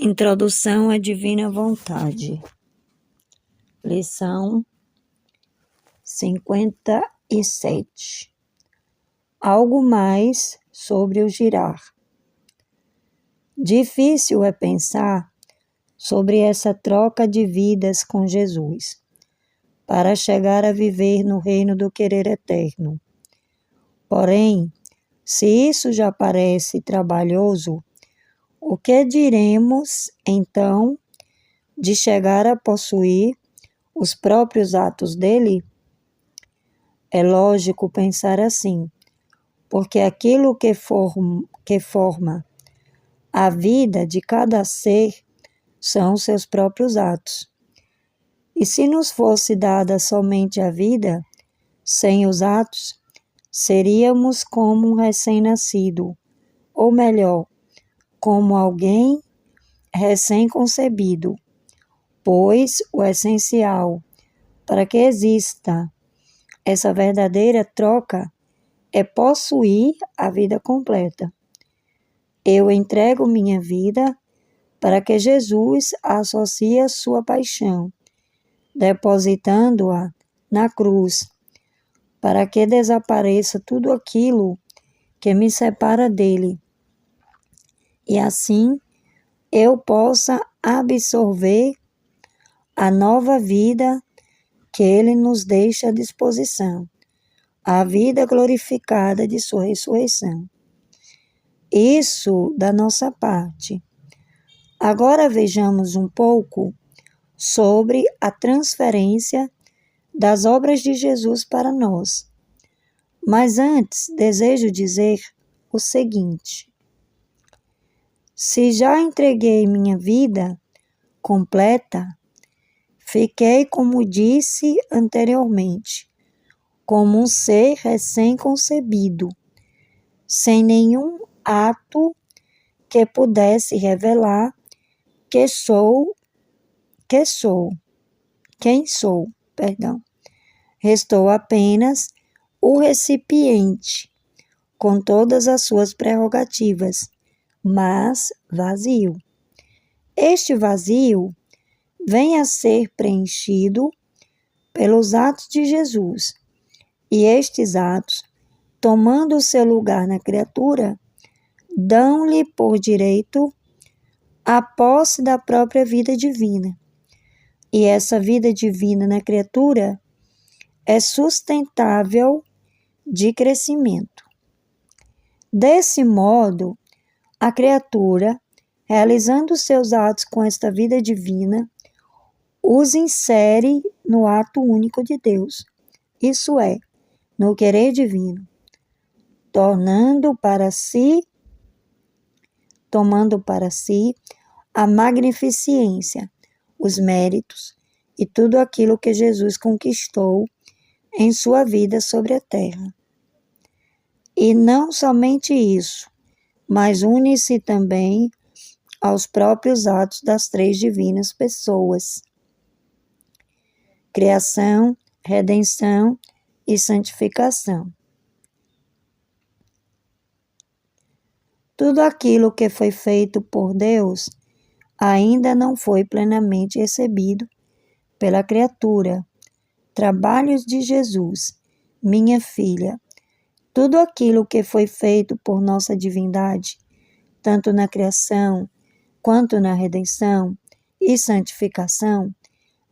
Introdução à Divina Vontade. Lição 57. Algo mais sobre o girar. Difícil é pensar sobre essa troca de vidas com Jesus, para chegar a viver no reino do querer eterno. Porém, se isso já parece trabalhoso, o que diremos, então, de chegar a possuir os próprios atos dele? É lógico pensar assim, porque aquilo que forma a vida de cada ser são seus próprios atos. E se nos fosse dada somente a vida, sem os atos, seríamos como um recém-nascido, ou melhor, como alguém recém-concebido, pois o essencial para que exista essa verdadeira troca é possuir a vida completa. Eu entrego minha vida para que Jesus associe a sua paixão, depositando-a na cruz, para que desapareça tudo aquilo que me separa dele, e assim eu possa absorver a nova vida que ele nos deixa à disposição, a vida glorificada de sua ressurreição. Isso da nossa parte. Agora vejamos um pouco sobre a transferência das obras de Jesus para nós. Mas antes, desejo dizer o seguinte: se já entreguei minha vida completa, fiquei, como disse anteriormente, como um ser recém-concebido, sem nenhum ato que pudesse revelar quem sou. Restou apenas o recipiente, com todas as suas prerrogativas, mas vazio. Este vazio vem a ser preenchido pelos atos de Jesus, e estes atos, tomando o seu lugar na criatura, dão-lhe por direito a posse da própria vida divina. E essa vida divina na criatura é sustentável de crescimento. Desse modo, a criatura, realizando seus atos com esta vida divina, os insere no ato único de Deus, isso é, no querer divino, tomando para si a magnificência, os méritos e tudo aquilo que Jesus conquistou em sua vida sobre a terra. E não somente isso, mas une-se também aos próprios atos das três divinas pessoas: criação, redenção e santificação. Tudo aquilo que foi feito por Deus ainda não foi plenamente recebido pela criatura. Trabalhos de Jesus, minha filha, tudo aquilo que foi feito por nossa divindade, tanto na criação quanto na redenção e santificação,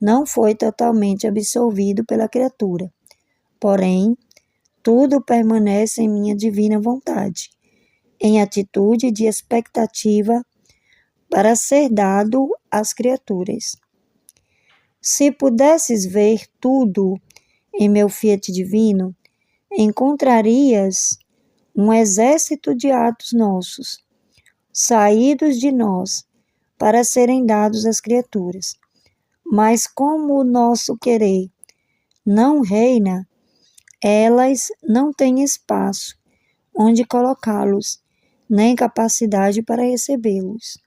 não foi totalmente absolvido pela criatura. Porém, tudo permanece em minha divina vontade, em atitude de expectativa para ser dado às criaturas. Se pudesses ver tudo em meu fiat divino, encontrarias um exército de atos nossos, saídos de nós, para serem dados às criaturas. Mas como o nosso querer não reina, elas não têm espaço onde colocá-los, nem capacidade para recebê-los.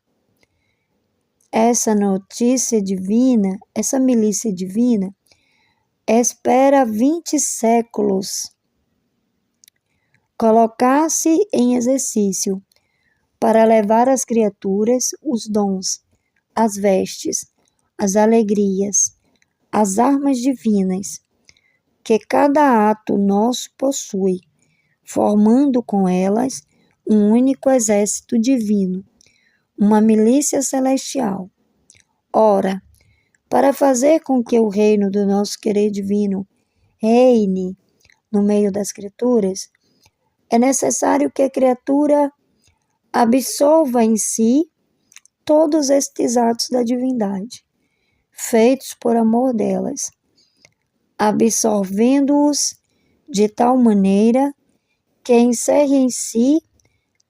Essa milícia divina, espera 20 séculos colocar-se em exercício para levar às criaturas os dons as vestes, as alegrias, as armas divinas, que cada ato nosso possui, formando com elas um único exército divino, uma milícia celestial. Ora, para fazer com que o reino do nosso querer divino reine no meio das criaturas, é necessário que a criatura absorva em si todos estes atos da divindade, feitos por amor delas, absorvendo-os de tal maneira que encerre em si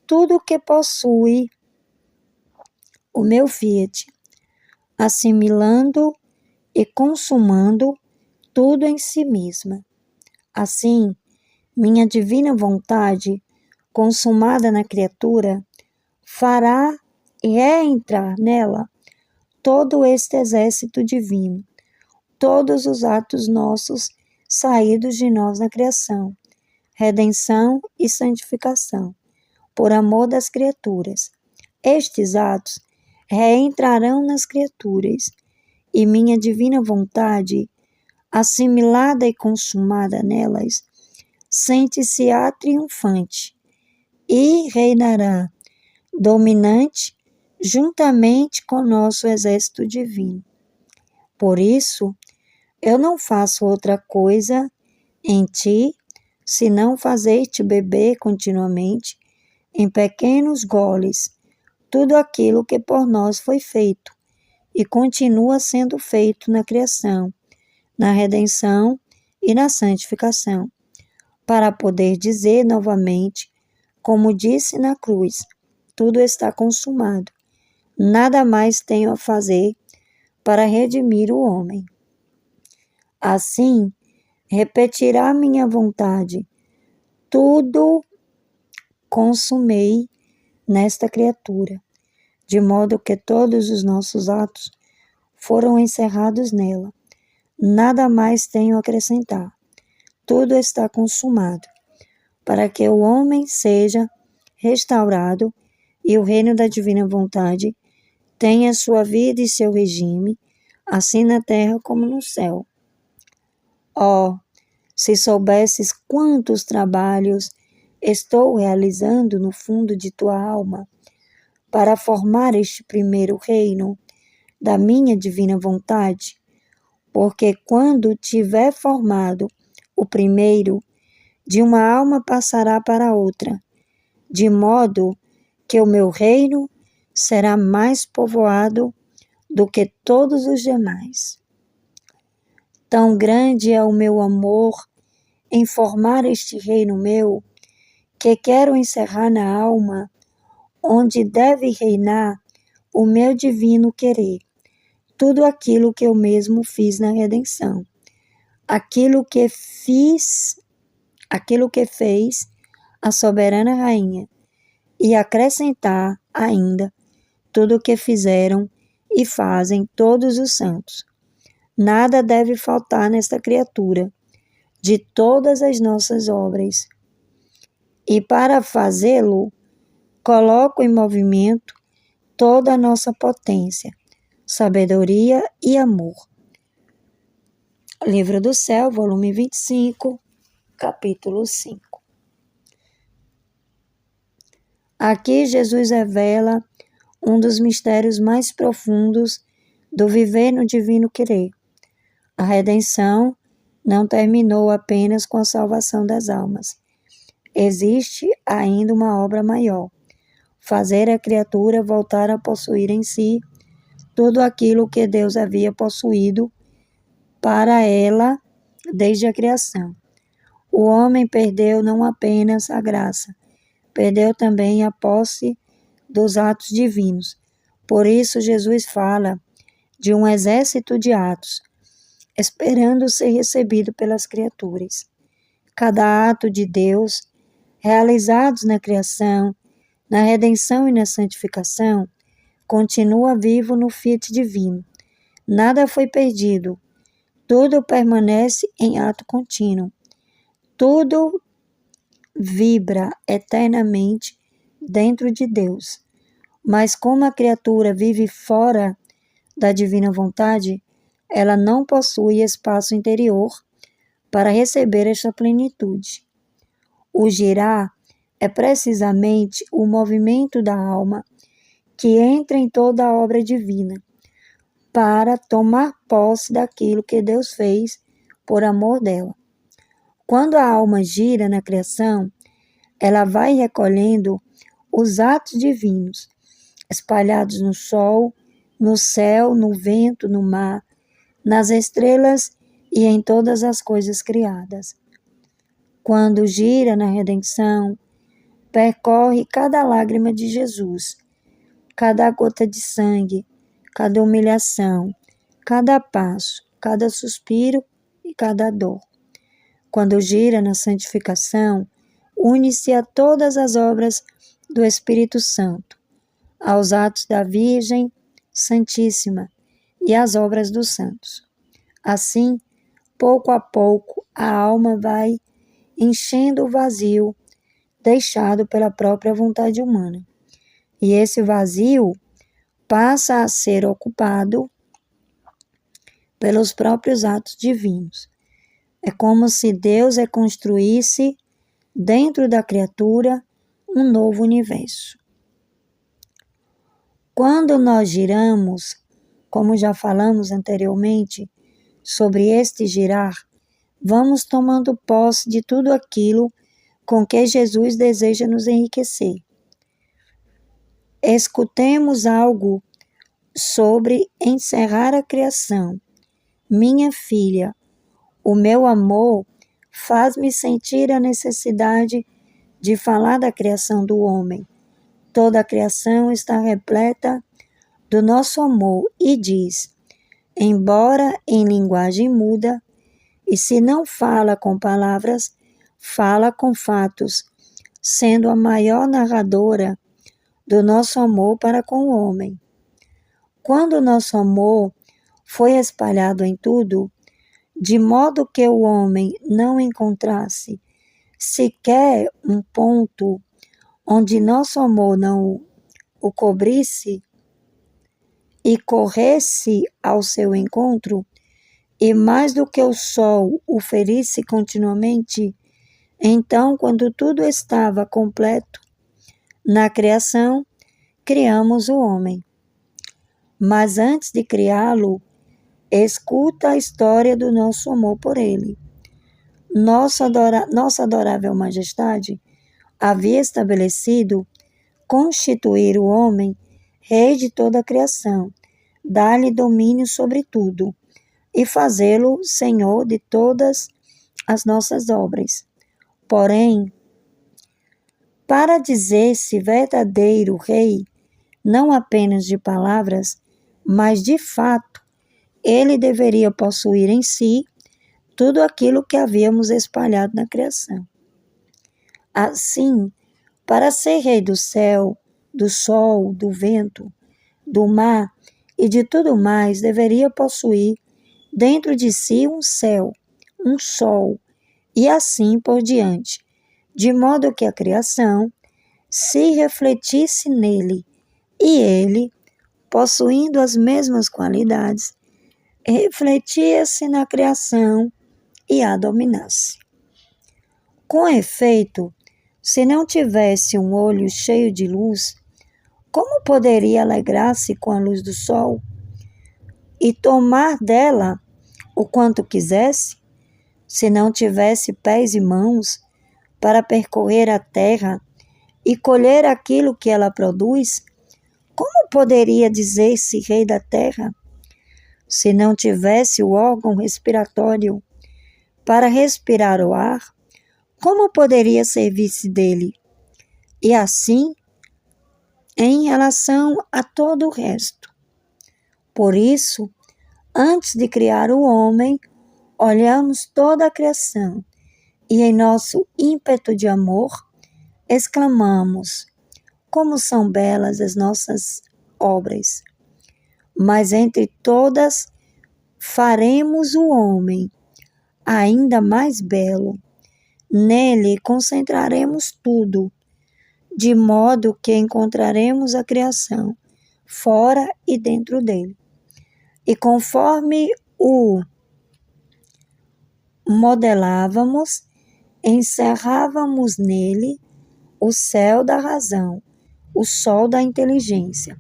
tudo o que possui o meu fiat, assimilando e consumando tudo em si mesma. Assim, minha divina vontade, consumada na criatura, fará reentrar nela todo este exército divino, todos os atos nossos saídos de nós na criação, redenção e santificação, por amor das criaturas. Estes atos reentrarão nas criaturas, e minha divina vontade, assimilada e consumada nelas, sente-se-á triunfante e reinará dominante juntamente com nosso exército divino. Por isso, eu não faço outra coisa em ti, senão fazer-te beber continuamente, em pequenos goles, tudo aquilo que por nós foi feito e continua sendo feito na criação, na redenção e na santificação, para poder dizer novamente, como disse na cruz, tudo está consumado, nada mais tenho a fazer para redimir o homem. Assim, repetirá minha vontade, tudo consumei nesta criatura, de modo que todos os nossos atos foram encerrados nela. Nada mais tenho a acrescentar. Tudo está consumado, para que o homem seja restaurado e o reino da divina vontade tenha sua vida e seu regime, assim na terra como no céu. Oh, se soubesses quantos trabalhos estou realizando no fundo de tua alma para formar este primeiro reino da minha divina vontade, porque quando tiver formado o primeiro, de uma alma passará para outra, de modo que o meu reino será mais povoado do que todos os demais. Tão grande é o meu amor em formar este reino meu, que quero encerrar na alma, onde deve reinar o meu divino querer, tudo aquilo que eu mesmo fiz na redenção, aquilo que fez a soberana rainha, e acrescentar ainda tudo o que fizeram e fazem todos os santos. Nada deve faltar nesta criatura, de todas as nossas obras. E para fazê-lo, coloco em movimento toda a nossa potência, sabedoria e amor. Livro do Céu, volume 25, capítulo 5. Aqui Jesus revela um dos mistérios mais profundos do viver no divino querer. A redenção não terminou apenas com a salvação das almas. Existe ainda uma obra maior: fazer a criatura voltar a possuir em si tudo aquilo que Deus havia possuído para ela desde a criação. O homem perdeu não apenas a graça, perdeu também a posse dos atos divinos. Por isso, Jesus fala de um exército de atos, esperando ser recebido pelas criaturas. Cada ato de Deus, realizados na criação, na redenção e na santificação, continua vivo no fiat divino. Nada foi perdido, tudo permanece em ato contínuo. Tudo vibra eternamente dentro de Deus. Mas como a criatura vive fora da divina vontade, ela não possui espaço interior para receber esta plenitude. O girar é precisamente o movimento da alma que entra em toda a obra divina para tomar posse daquilo que Deus fez por amor dela. Quando a alma gira na criação, ela vai recolhendo os atos divinos, espalhados no sol, no céu, no vento, no mar, nas estrelas e em todas as coisas criadas. Quando gira na redenção, percorre cada lágrima de Jesus, cada gota de sangue, cada humilhação, cada passo, cada suspiro e cada dor. Quando gira na santificação, une-se a todas as obras do Espírito Santo, aos atos da Virgem Santíssima e às obras dos santos. Assim, pouco a pouco, a alma vai enchendo o vazio deixado pela própria vontade humana. E esse vazio passa a ser ocupado pelos próprios atos divinos. É como se Deus reconstruísse dentro da criatura um novo universo. Quando nós giramos, como já falamos anteriormente, sobre este girar, vamos tomando posse de tudo aquilo com que Jesus deseja nos enriquecer. Escutemos algo sobre encerrar a criação. Minha filha, o meu amor faz-me sentir a necessidade de falar da criação do homem. Toda a criação está repleta do nosso amor e diz, embora em linguagem muda, e se não fala com palavras, fala com fatos, sendo a maior narradora do nosso amor para com o homem. Quando o nosso amor foi espalhado em tudo, de modo que o homem não encontrasse sequer um ponto onde nosso amor não o cobrisse e corresse ao seu encontro, e mais do que o sol o ferisse continuamente, então, quando tudo estava completo na criação, criamos o homem. Mas antes de criá-lo, escuta a história do nosso amor por ele. Nossa adorável majestade havia estabelecido constituir o homem rei de toda a criação, dar-lhe domínio sobre tudo e fazê-lo senhor de todas as nossas obras. Porém, para dizer-se verdadeiro rei, não apenas de palavras, mas de fato, ele deveria possuir em si tudo aquilo que havíamos espalhado na criação. Assim, para ser rei do céu, do sol, do vento, do mar e de tudo mais, deveria possuir dentro de si um céu, um sol e assim por diante, de modo que a criação se refletisse nele e ele, possuindo as mesmas qualidades, refletia-se na criação e a dominasse. Com efeito, se não tivesse um olho cheio de luz, como poderia alegrar-se com a luz do sol e tomar dela o quanto quisesse? Se não tivesse pés e mãos para percorrer a terra e colher aquilo que ela produz, como poderia dizer-se rei da terra? Se não tivesse o órgão respiratório para respirar o ar, como poderia servir-se dele? E assim, em relação a todo o resto. Por isso, antes de criar o homem, olhamos toda a criação e em nosso ímpeto de amor, exclamamos, como são belas as nossas obras. Mas entre todas, faremos o homem ainda mais belo. Nele concentraremos tudo, de modo que encontraremos a criação, fora e dentro dele. e conforme o modelávamos, encerrávamos nele o céu da razão, o sol da inteligência,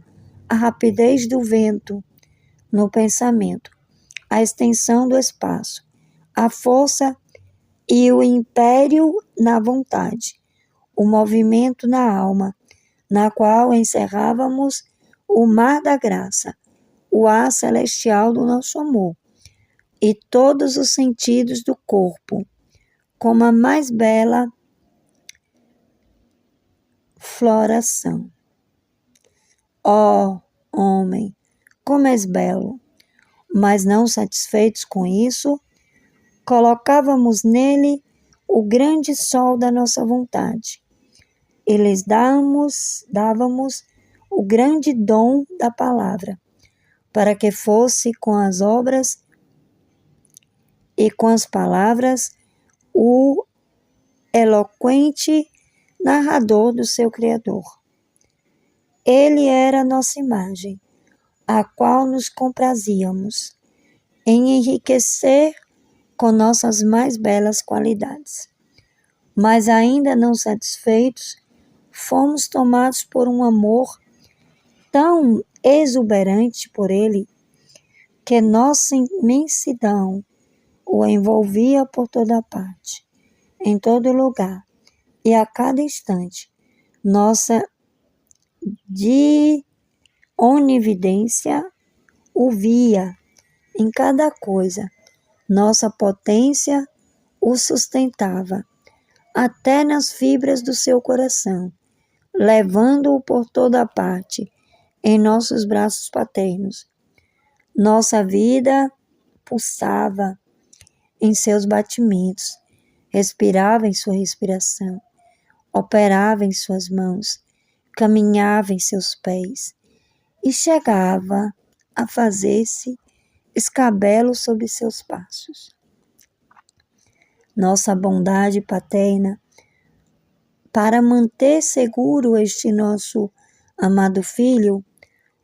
a rapidez do vento no pensamento, a extensão do espaço, a força e o império na vontade, o movimento na alma, na qual encerrávamos o mar da graça, o ar celestial do nosso amor, e todos os sentidos do corpo, como a mais bela floração. Ó homem, como és belo! Mas não satisfeitos com isso, colocávamos nele o grande sol da nossa vontade e lhes dávamos o grande dom da palavra, para que fosse com as obras e com as palavras o eloquente narrador do seu Criador. Ele era a nossa imagem, a qual nos comprazíamos em enriquecer com nossas mais belas qualidades. Mas ainda não satisfeitos, fomos tomados por um amor tão exuberante por ele, que nossa imensidão o envolvia por toda parte, em todo lugar, e a cada instante. Nossa de onividência o via em cada coisa. Nossa potência o sustentava, até nas fibras do seu coração, levando-o por toda parte, em nossos braços paternos. Nossa vida pulsava em seus batimentos, respirava em sua respiração, operava em suas mãos, caminhava em seus pés e chegava a fazer-se escabelo sob seus passos. Nossa bondade paterna, para manter seguro este nosso amado filho,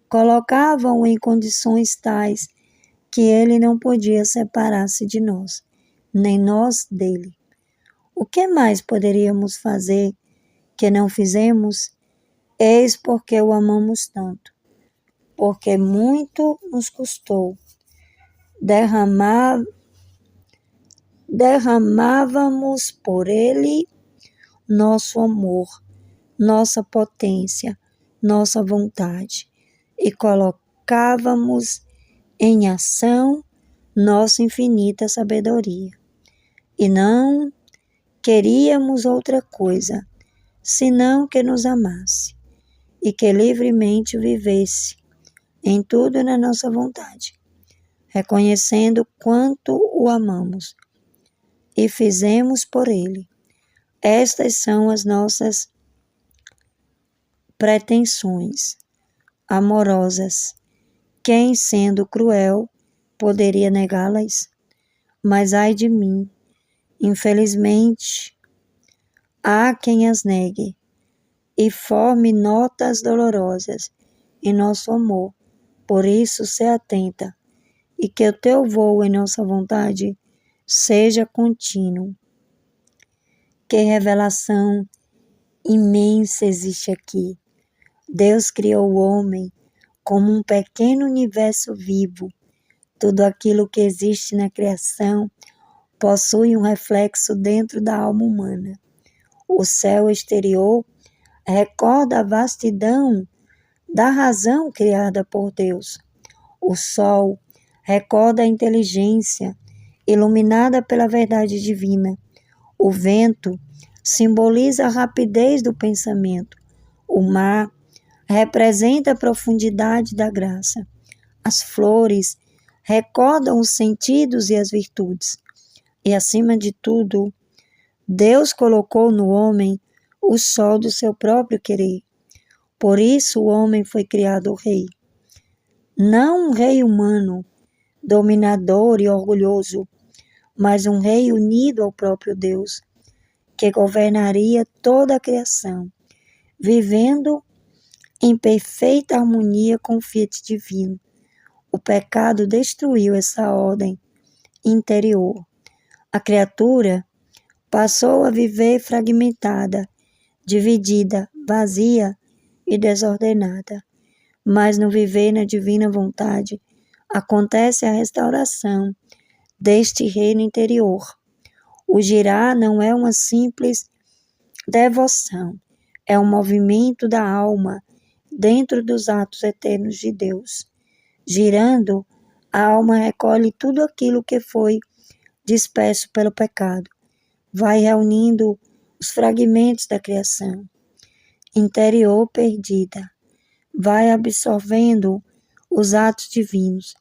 colocava-o em condições tais que ele não podia separar-se de nós, nem nós dele. O que mais poderíamos fazer que não fizemos? Eis porque o amamos tanto, porque muito nos custou. Derramávamos por ele nosso amor, nossa potência, nossa vontade, e colocávamos em ação nossa infinita sabedoria. E não queríamos outra coisa, senão que nos amasse, e que livremente vivesse em tudo na nossa vontade, reconhecendo quanto o amamos, e fizemos por ele. Estas são as nossas pretensões amorosas. Quem, sendo cruel, poderia negá-las? Mas ai de mim, infelizmente, há quem as negue e forme notas dolorosas em nosso amor. Por isso, se atenta, e que o teu voo em nossa vontade seja contínuo. Que revelação imensa existe aqui. Deus criou o homem como um pequeno universo vivo. Tudo aquilo que existe na criação possui um reflexo dentro da alma humana. O céu exterior recorda a vastidão da razão criada por Deus. O sol recorda a inteligência iluminada pela verdade divina. O vento simboliza a rapidez do pensamento. O mar representa a profundidade da graça. As flores recordam os sentidos e as virtudes. E, acima de tudo, Deus colocou no homem o sol do seu próprio querer. Por isso o homem foi criado rei. Não um rei humano, dominador e orgulhoso, mas um rei unido ao próprio Deus, que governaria toda a criação, vivendo em perfeita harmonia com o Fiat divino. O pecado destruiu essa ordem interior. A criatura passou a viver fragmentada, dividida, vazia e desordenada. Mas no viver na divina vontade, acontece a restauração deste reino interior. O girar não é uma simples devoção, é um movimento da alma dentro dos atos eternos de Deus. Girando, a alma recolhe tudo aquilo que foi disperso pelo pecado. Vai reunindo os fragmentos da criação interior perdida. Vai absorvendo os atos divinos.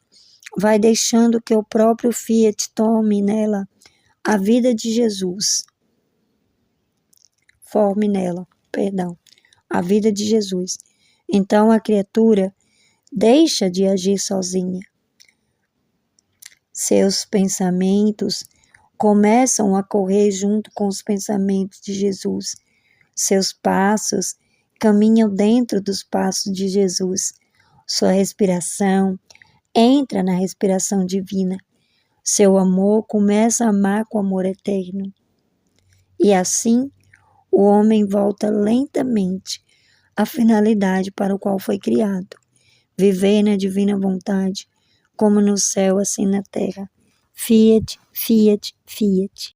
Vai deixando que o próprio Fiat tome nela a vida de Jesus. Forme nela, a vida de Jesus. Então a criatura deixa de agir sozinha. Seus pensamentos começam a correr junto com os pensamentos de Jesus. Seus passos caminham dentro dos passos de Jesus. Sua respiração entra na respiração divina. Seu amor começa a amar com amor eterno. E assim, o homem volta lentamente à finalidade para o qual foi criado. Viver na divina vontade, como no céu, assim na terra. Fiat, Fiat, Fiat.